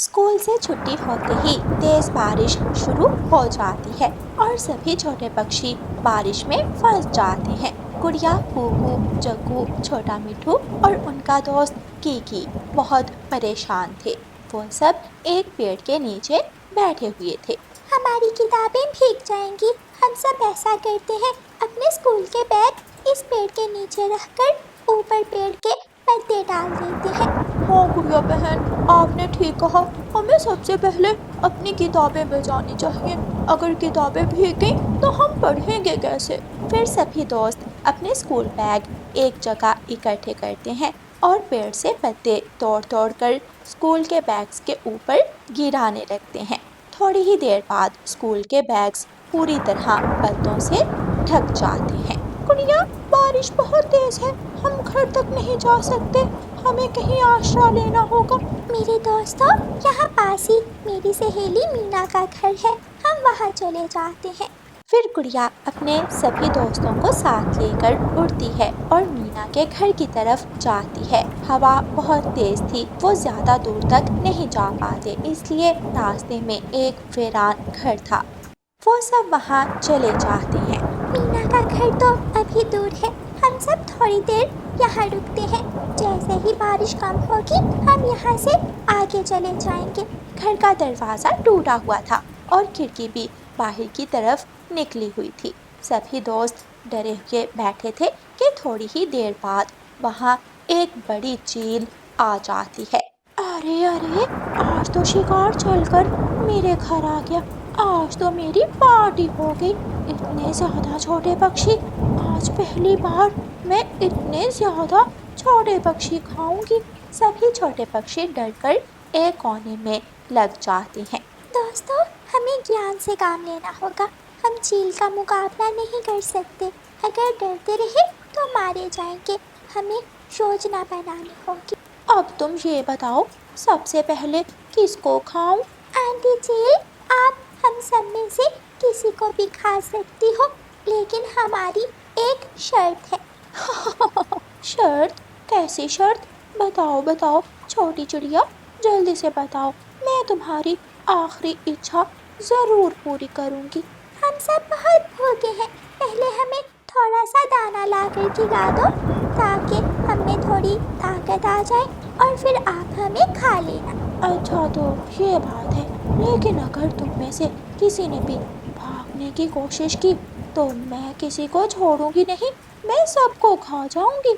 School से छुट्टी होते ही तेज बारिश शुरू हो जाती है और सभी छोटे पक्षी बारिश में फंस जाते हैं। गुड़िया, कूकू, जग्गू, छोटा मिठू और उनका दोस्त कीकी बहुत परेशान थे। वो सब एक पेड़ के नीचे बैठे हुए थे। हमारी किताबें भीग जाएंगी। हम सब ऐसा करते हैं, अपने स्कूल के बैग इस पेड़ के नीचे रखकर ऊपर पेड़ के पत्ते डाल देते हैं। हाँ गुड़िया बहन, आपने ठीक कहा। हमें सबसे पहले अपनी किताबें बचानी चाहिए। अगर किताबें भीग गई तो हम पढ़ेंगे कैसे? फिर सभी दोस्त अपने स्कूल बैग एक जगह इकट्ठे करते हैं और पेड़ से पत्ते तोड़ तोड़ कर स्कूल के बैग्स के ऊपर गिराने लगते हैं। थोड़ी ही देर बाद स्कूल के बैग्स पूरी तरह पत्तों से ढक जाते हैं। गुड़िया, बारिश बहुत तेज है, हम घर तक नहीं जा सकते। हमें कहीं आश्रय लेना होगा। मेरे दोस्तों, यहाँ पास ही मेरी सहेली मीना का घर है, हम वहाँ चले जाते हैं। फिर गुड़िया अपने सभी दोस्तों को साथ लेकर उड़ती है और मीना के घर की तरफ जाती है। हवा बहुत तेज थी, वो ज्यादा दूर तक नहीं जा पाते, इसलिए रास्ते में एक वीरान घर था। वो सब वहाँ चले जाते हैं। मीना का घर तो अभी दूर है, हम सब थोड़ी देर यहाँ रुकते हैं। जैसे ही बारिश कम होगी हम यहाँ से आगे चले जाएंगे। घर का दरवाजा टूटा हुआ था और खिड़की भी बाहर की तरफ निकली हुई थी। सभी दोस्त डरे हुए बैठे थे कि थोड़ी ही देर बाद वहाँ एक बड़ी चील आ जाती है। अरे अरे, आज तो शिकार चलकर मेरे घर आ गया। आज तो मेरी पार्टी हो गई। इतने ज्यादा छोटे पक्षी, आज पहली बार मैं इतने ज्यादा छोटे पक्षी खाऊंगी। सभी छोटे पक्षी डरकर एक कोने में लग जाते हैं। दोस्तों, हमें ज्ञान से काम लेना होगा। हम चील का मुकाबला नहीं कर सकते। अगर डरते रहे तो मारे जाएंगे। हमें योजना बनानी होगी। अब तुम ये बताओ, सबसे पहले किसको खाऊं? आंटी चील, आप हम सब में से किसी को भी खा सकती हो, लेकिन हमारी एक शर्त है। शर्त? कैसी शर्त? बताओ बताओ छोटी चिड़िया, जल्दी से बताओ। मैं तुम्हारी आखिरी इच्छा जरूर पूरी करूंगी। हम सब बहुत भूखे हैं, पहले हमें थोड़ा सा दाना लाकर खिला दो ताकि हमें थोड़ी ताकत आ जाए और फिर आप हमें खा लेना। अच्छा तो ये बात है, लेकिन अगर तुम में से किसी ने भी भागने की कोशिश की तो मैं किसी को छोड़ूंगी नहीं, मैं सबको खा जाऊंगी।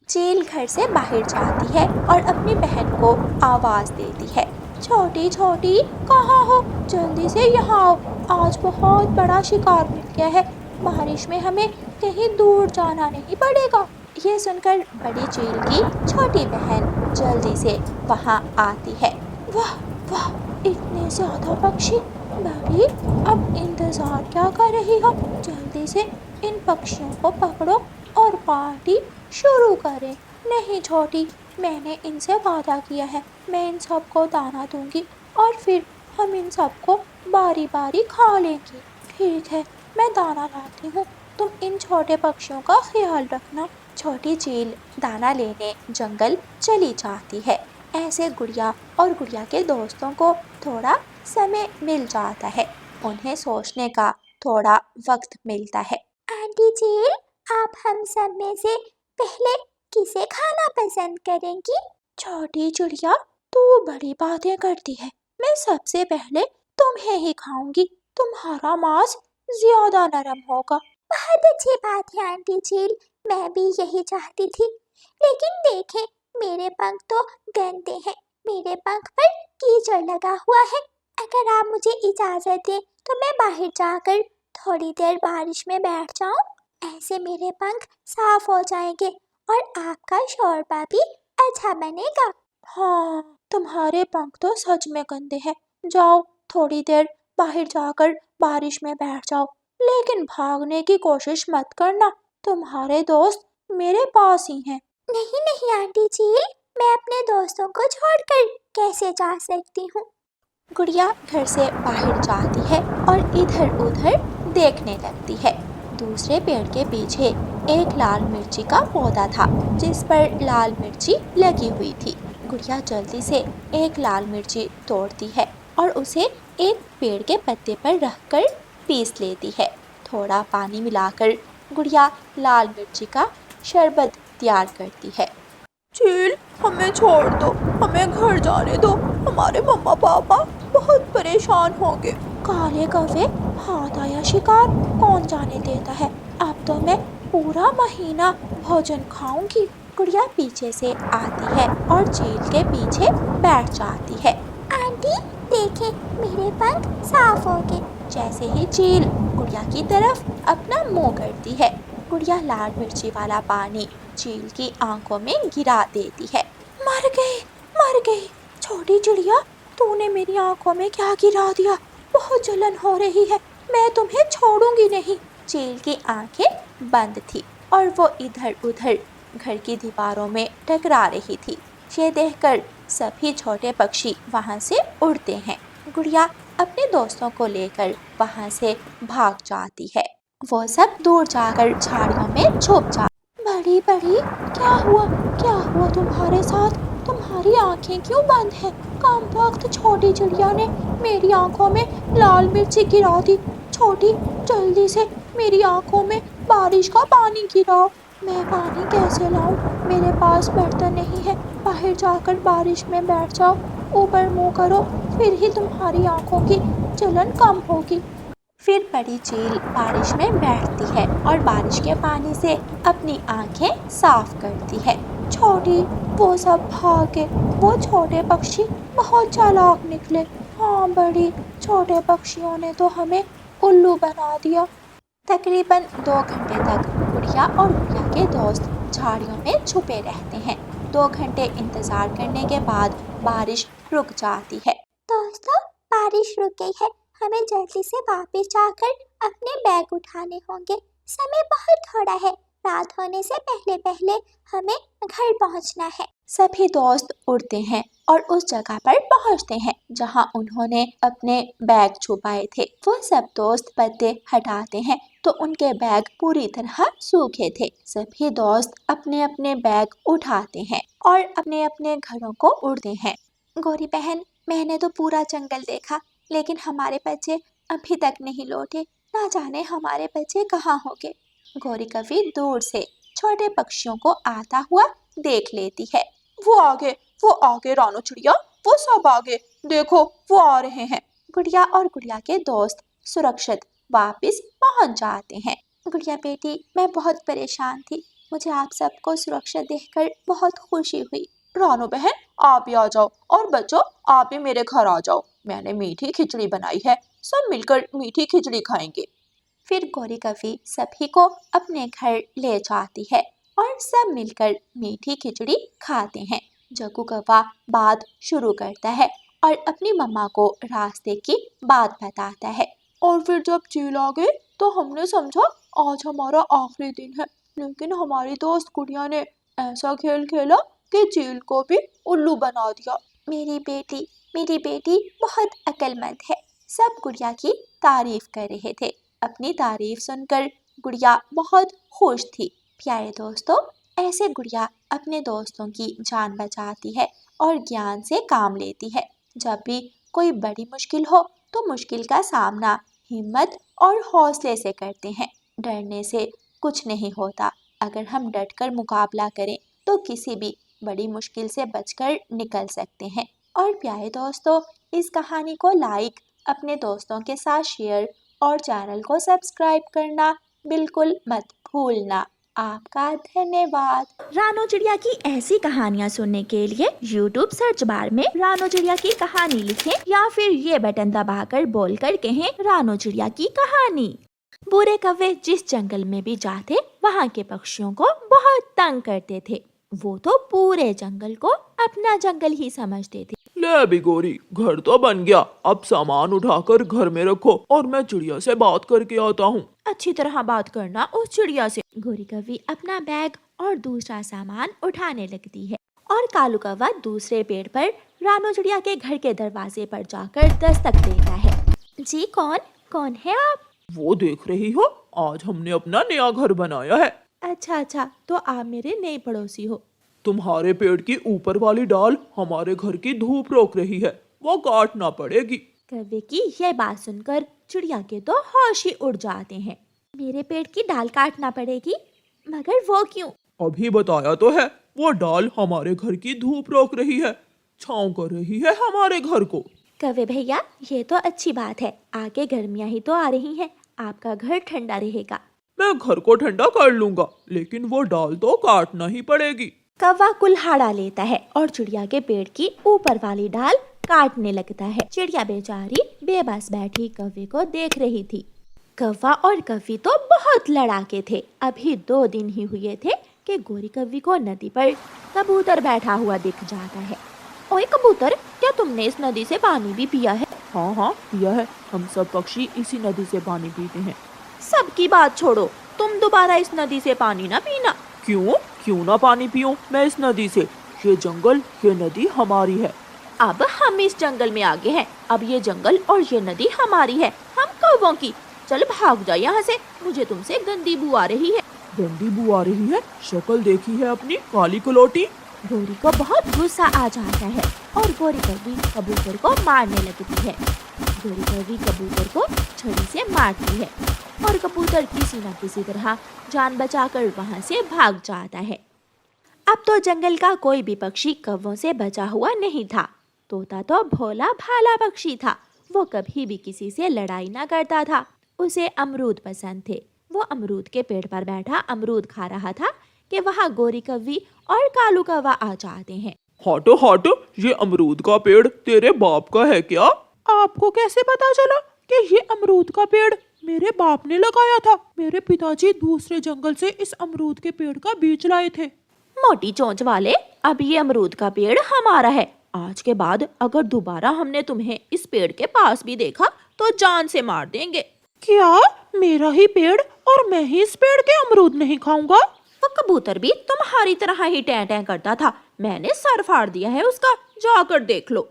चील घर से बाहर जाती है और अपनी बहन को आवाज देती है। छोटी छोटी, कहाँ हो? जल्दी से यहाँ आओ, आज बहुत बड़ा शिकार मिल गया है। बारिश में हमें कहीं दूर जाना नहीं पड़ेगा। ये सुनकर बड़ी चील की छोटी बहन जल्दी से वहाँ आती है। वाह वाह, इतने ज्यादा पक्षी। बड़ी, अब इंतजार क्या कर रही हो? जल्दी से इन पक्षियों को पकड़ो और पार्टी शुरू करें। नहीं छोटी, मैंने इनसे वादा किया है, मैं इन सबको दाना दूंगी और फिर हम इन सबको बारी बारी खा लेंगे। ठीक है, मैं दाना लाती हूँ, तुम इन छोटे पक्षियों का ख्याल रखना। छोटी चील दाना लेने जंगल चली जाती है। ऐसे गुड़िया और गुड़िया के दोस्तों को थोड़ा समय मिल जाता है, उन्हें सोचने का थोड़ा वक्त मिलता है। आंटी चील, आप हम सब में से पहले किसे खाना पसंद करेंगी? छोटी चिड़िया, तू बड़ी बातें करती है। मैं सबसे पहले तुम्हें ही खाऊंगी, तुम्हारा मांस ज्यादा नरम होगा। बहुत अच्छी बात है आंटी चील, मैं भी यही चाहती थी। लेकिन देखें, मेरे पंख तो गंदे हैं, मेरे पंख पर कीचड़ लगा हुआ है। अगर आप मुझे इजाजत दें तो मैं बाहर जाकर थोड़ी देर बारिश में बैठ जाऊं, ऐसे मेरे पंख साफ हो जाएंगे और आपका शोरबा भी अच्छा बनेगा। हाँ, तुम्हारे पंख तो सच में गंदे हैं। जाओ, थोड़ी देर बाहर जाकर बारिश में बैठ जाओ, लेकिन भागने की कोशिश मत करना, तुम्हारे दोस्त मेरे पास ही हैं। नहीं नहीं आंटी चील, मैं अपने दोस्तों को छोड़कर कैसे जा सकती हूँ? गुड़िया घर से बाहर जाती है और इधर उधर देखने लगती है। दूसरे पेड़ के पीछे एक लाल मिर्ची का पौधा था जिस पर लाल मिर्ची लगी हुई थी। गुड़िया जल्दी से एक लाल मिर्ची तोड़ती है और उसे एक पेड़ के पत्ते पर रखकर पीस लेती है। थोड़ा पानी मिलाकर गुड़िया लाल मिर्ची का शरबत तैयार करती है। चील, हमें छोड़ दो, हमें घर जाने दो, हमारे मम्मा पापा बहुत परेशान होंगे। काले कौवे, हाथ आया शिकार, कौन जाने देता है। अब तो मैं पूरा महीना भोजन खाऊंगी। गुड़िया पीछे से आती है और चील के पीछे बैठ जाती है। आंटी देखें, मेरे पंख साफ हो गए। जैसे ही चील गुड़िया की तरफ अपना मुंह करती है, गुड़िया लाल मिर्ची वाला पानी चील की आंखों में गिरा देती है। मर गई, मर गई। छोटी चिड़िया, तूने मेरी आंखों में क्या गिरा दिया? बहुत जलन हो रही है, मैं तुम्हें छोड़ूंगी नहीं। चील की आंखें बंद थी और वो इधर उधर घर की दीवारों में टकरा रही थी। ये देखकर सभी छोटे पक्षी वहाँ से उड़ते हैं। गुड़िया अपने दोस्तों को लेकर वहाँ से भाग जाती है। वो सब दूर जाकर झाड़ियों में छुप जा। बड़ी बड़ी, क्या हुआ तुम्हारे साथ? तुम्हारी आंखें क्यों बंद हैं? कम वक्त छोटी चिड़िया ने मेरी आंखों में लाल मिर्ची गिरा दी। छोटी, जल्दी से मेरी आंखों में बारिश का पानी गिराओ। मैं पानी कैसे लाऊं? मेरे पास बर्तन नहीं है। बाहर जाकर बारिश में बैठ जाओ, ऊपर मुंह करो, फिर ही तुम्हारी आंखों की जलन कम होगी। फिर बड़ी चील बारिश में बैठती है और बारिश के पानी से अपनी आंखें साफ करती है। छोटी, वो सब भागे। वो छोटे पक्षी बहुत चालाक निकले। हाँ बड़ी, छोटे पक्षियों ने तो हमें उल्लू बना दिया। तकरीबन 2 घंटे तक गुड़िया और गुड़िया के दोस्त झाड़ियों में छुपे रहते हैं। 2 घंटे इंतजार करने के बाद बारिश रुक जाती है। दोस्तों, बारिश रुक गई है। हमें जल्दी से वापस जाकर अपने बैग उठाने होंगे। समय बहुत थोड़ा है। रात होने से पहले पहले हमें घर पहुंचना है। सभी दोस्त उड़ते हैं और उस जगह पर पहुंचते हैं जहां उन्होंने अपने बैग छुपाए थे। वो सब दोस्त पत्ते हटाते हैं तो उनके बैग पूरी तरह सूखे थे। सभी दोस्त अपने अपने बैग उठाते हैं और अपने अपने घरों को उड़ते हैं। गौरी बहन, मैंने तो पूरा जंगल देखा, लेकिन हमारे बच्चे अभी तक नहीं लौटे। ना जाने हमारे बच्चे कहाँ होंगे। गौरी कवि दूर से छोटे पक्षियों को आता हुआ देख लेती है। वो आगे रानो चिड़िया, वो सब आगे, देखो वो आ रहे हैं। गुड़िया और गुड़िया के दोस्त सुरक्षित वापस पहुंच जाते हैं। गुड़िया बेटी, मैं बहुत परेशान थी। मुझे आप सबको सुरक्षित देखकर बहुत खुशी हुई। रानो बहन, आप भी आ जाओ, और बच्चों आप भी मेरे घर आ जाओ। मैंने मीठी खिचड़ी बनाई है, सब मिलकर मीठी खिचड़ी खाएंगे। फिर गौरी कवि सभी को अपने घर ले जाती है और सब मिलकर मीठी खिचड़ी खाते हैं। जग्गू कौवा बात शुरू करता है और अपनी मम्मा को रास्ते की बात बताता है। और फिर जब चील आ गई तो हमने समझा आज हमारा आखिरी दिन है, लेकिन हमारी दोस्त गुड़िया ने ऐसा खेल खेला कि चील को भी उल्लू बना दिया। मेरी बेटी बहुत अक्लमंद है। सब गुड़िया की तारीफ कर रहे थे। अपनी तारीफ सुनकर गुड़िया बहुत खुश थी। प्यारे दोस्तों, ऐसे गुड़िया अपने दोस्तों की जान बचाती है और ज्ञान से काम लेती है। जब भी कोई बड़ी मुश्किल हो तो मुश्किल का सामना हिम्मत और हौसले से करते हैं। डरने से कुछ नहीं होता। अगर हम डटकर मुकाबला करें तो किसी भी बड़ी मुश्किल से बचकर निकल सकते हैं। और प्यारे दोस्तों, इस कहानी को लाइक, अपने दोस्तों के साथ शेयर और चैनल को सब्सक्राइब करना बिल्कुल मत भूलना। आपका धन्यवाद। रानो चिड़िया की ऐसी कहानियाँ सुनने के लिए YouTube सर्च बार में रानो चिड़िया की कहानी लिखें या फिर ये बटन दबाकर बोलकर कहें रानो चिड़िया की कहानी। बुरे कौवे जिस जंगल में भी जाते वहाँ के पक्षियों को बहुत तंग करते थे। वो तो पूरे जंगल को अपना जंगल ही समझते थे। ले भी गोरी, घर तो बन गया। अब सामान उठाकर घर में रखो और मैं चिड़िया से बात करके आता हूँ। अच्छी तरह बात करना उस चिड़िया से। गोरी कौवी अपना बैग और दूसरा सामान उठाने लगती है और कालू कौवा दूसरे पेड़ पर रानो चिड़िया के घर के दरवाजे पर जाकर दस्तक देता है। जी, कौन है आप? वो देख रही हो, आज हमने अपना नया घर बनाया है। अच्छा, तो आप मेरे नए पड़ोसी हो। तुम्हारे पेड़ की ऊपर वाली डाल हमारे घर की धूप रोक रही है, वो काटना पड़ेगी। कौवे की यह बात सुनकर चिड़िया के तो होश ही उड़ जाते हैं। मेरे पेड़ की डाल काटना पड़ेगी, मगर वो क्यों? अभी बताया तो है, वो डाल हमारे घर की धूप रोक रही है, छांव कर रही है हमारे घर को। कौवे भैया, ये तो अच्छी बात है, आगे गर्मियाँ ही तो आ रही हैं, आपका घर ठंडा रहेगा। मैं घर को ठंडा कर लूंगा, लेकिन वो डाल तो काटना ही पड़ेगी। कौवा कुल्हाड़ा लेता है और चिड़िया के पेड़ की ऊपर वाली डाल काटने लगता है। चिड़िया बेचारी बेबस बैठी कौवे को देख रही थी। कौवा और कौवी तो बहुत लड़ाके थे। अभी 2 दिन ही हुए थे कि गोरी कौवी को नदी पर कबूतर बैठा हुआ दिख जाता है। ओए कबूतर, क्या तुमने इस नदी से पानी भी पिया है? हाँ हाँ पिया है, हम सब पक्षी इसी नदी से पानी पीते हैं। सबकी बात छोड़ो, तुम दोबारा इस नदी से पानी ना पीना। क्यों क्यों ना पानी पीऊं मैं इस नदी से? ये जंगल, ये नदी हमारी है। अब हम इस जंगल में आगे हैं, अब ये जंगल और ये नदी हमारी है, हम कौवों की। चल भाग जा यहाँ से, मुझे तुमसे गंदी बू आ रही है। गंदी बू आ रही है? शक्ल देखी है अपनी काली कलोटी? गोरी को बहुत गुस्सा आ जाता है और गोरी कौवी कबूतर को मारने लगती है। गोरी कौवी कबूतर को छड़ी से मारती है और कबूतर किसी न किसी तरह जान बचाकर वहां से भाग जाता है। अब तो जंगल का कोई भी पक्षी कौवों से बचा हुआ नहीं था। तोता तो भोला भाला पक्षी था, वो कभी भी किसी से लड़ाई ना करता था। उसे अमरूद पसंद थे। वो अमरूद के पेड़ पर बैठा अमरूद खा रहा था कि वहाँ गोरी कौवी और कालू कौवा आ जाते हैं। हटो हटो, ये अमरूद का पेड़ तेरे बाप का है क्या? आपको कैसे पता चला कि ये अमरूद का पेड़ मेरे बाप ने लगाया था? मेरे पिताजी दूसरे जंगल से इस अमरूद के पेड़ का बीज लाए थे। मोटी चोंच वाले, अब ये अमरूद का पेड़ हमारा है। आज के बाद अगर दोबारा हमने तुम्हें इस पेड़ के पास भी देखा तो जान से मार देंगे। क्या? मेरा ही पेड़ और मैं ही इस पेड़ के अमरूद नहीं खाऊंगा? वो कबूतर भी तुम्हारी तरह ही टैं टैं करता था, मैंने सर फाड़ दिया है उसका, जाकर देख लो।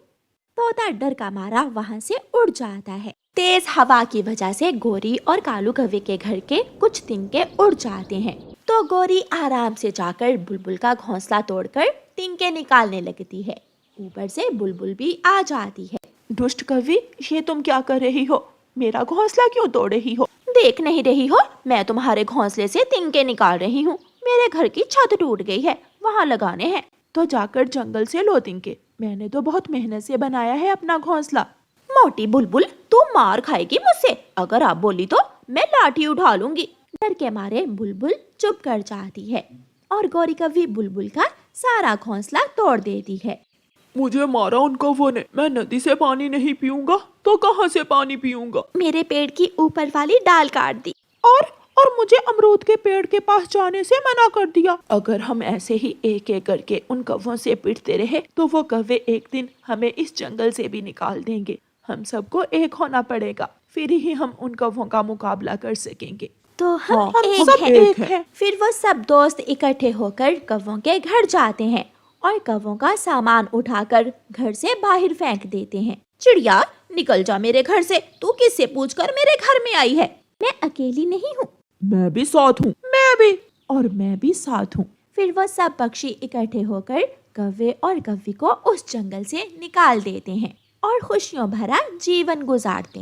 तोता डर का मारा वहां से उड़ जाता है। तेज हवा की वजह से गोरी और कालू कौवे के घर के कुछ तिनके उड़ जाते हैं। तो गोरी आराम से जाकर बुलबुल का घोंसला तोड़कर तिनके निकालने लगती है। ऊपर से बुलबुल भी आ जाती है। दुष्ट कवि, ये तुम क्या कर रही हो? मेरा घोंसला क्यों तोड़ रही हो? देख नहीं रही हो, मैं तुम्हारे घोंसले से तिनके निकाल रही हूँ। मेरे घर की छत टूट गई है, वहाँ लगाने हैं। तो जाकर जंगल से लो तिनके, मैंने तो बहुत मेहनत से बनाया है अपना घोंसला। मोटी बुलबुल, तू मार खाएगी मुझसे, अगर आप बोली तो मैं लाठी उठा लूंगी। डर के मारे बुलबुल चुप कर जाती है और गौरी कौवी बुलबुल का सारा घोंसला तोड़ देती है। मुझे मारा उन कौवों ने, मैं नदी से पानी नहीं पीऊंगा तो कहाँ से पानी पीऊंगा? मेरे पेड़ की ऊपर वाली डाल काट दी और मुझे अमरूद के पेड़ के पास जाने से मना कर दिया। अगर हम ऐसे ही एक एक करके उन कौवों से पिटते रहे तो वो कौवे एक दिन हमें इस जंगल से भी निकाल देंगे। हम सबको एक होना पड़ेगा, फिर ही हम उन कौवों का मुकाबला कर सकेंगे। तो हम हाँ, एक सब हैं। एक हैं। फिर वो सब दोस्त इकट्ठे होकर कौवों के घर जाते हैं और कौवों का सामान उठाकर घर से बाहर फेंक देते हैं। चिड़िया, निकल जा मेरे घर से, तू किससे पूछकर मेरे घर में आई है? मैं अकेली नहीं हूँ। मैं भी साथ हूँ। मैं भी। और मैं भी साथ हूँ। फिर वो सब पक्षी इकट्ठे होकर कौवे और कौवी को उस जंगल से निकाल देते हैं और खुशियों भरा जीवन गुजारते हैं।